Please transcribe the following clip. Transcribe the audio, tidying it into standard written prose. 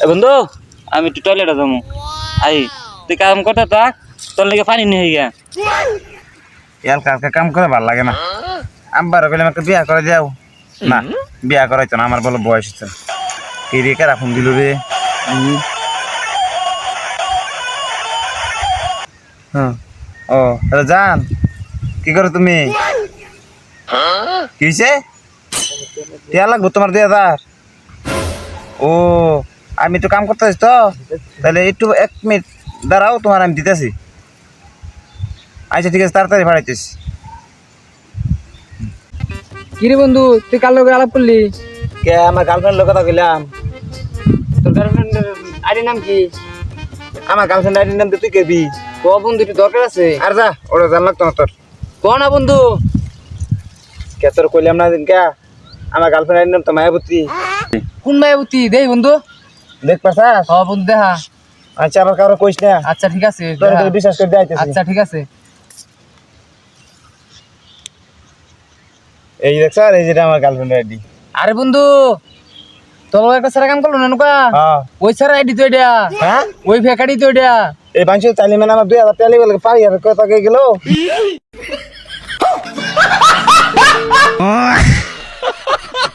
এ বন্ধু আমি একটু টয়লেটে যাবো আই তুই কাম করতে থাক তোর লেগে পানি নিয়ে গিয়া ইয়াল কালকে কাম করে ভাল লাগে না আম্বার কইলাম একটা বিয়া করে যাও না বিয়া করাইতো না আমার বলে বয়স হচ্ছে কি রে কারা ফোন দিল রে হ্যাঁ ও তাহলে জান কি করো তুমি কি হয়েছে টিয়া লাগবো তোমার 2000 ও আমি তো কাম করতে তো তাহলে একটু 1 মিনিট দাঁড়াও তোমার আমি দিতেছি আচ্ছা ঠিক আছে তাড়াতাড়ি ভাড়াইতেছি কিরে বন্ধু তুই কার লগে আলাপ করলি? কে আমার গার্লফ্রেন্ড লোক কথা কইলাম তোর গার্লফ্রেন্ডের আইডি নাম কি? আমার গার্লফ্রেন্ড আইডির নাম তুই কেবি ক বন্ধু একটু দরকার আছে। আর যা ওরা জান লাগতো না তোর ক না বন্ধু। কে তোর কইলাম না দিন কে আমার গার্লফ্রেন্ড আইডির নাম তো মায়াবতী কোন মায়াবতী দেই বন্ধু? দেখ পারছাস হ বন্ধু দেখা। আচ্ছা আবার কারো কইস না আচ্ছা ঠিক আছে তোর দেখা। বিশ্বাস করে যাইতেছি আচ্ছা ঠিক আছে। এই দেখছ আর এই যেটা আমার গার্লফ্রেন্ড আইডি আরে বন্ধু তোর একটা সারা কাম করলো না নৌকা হ্যাঁ ওই সারা আইডি তো এটা হ্যাঁ ওই ফেকাডি তো এটা এই বাঞ্চ চাইলে মানে আমার 2000 টাকা লেগে পারি আর কত কে গেল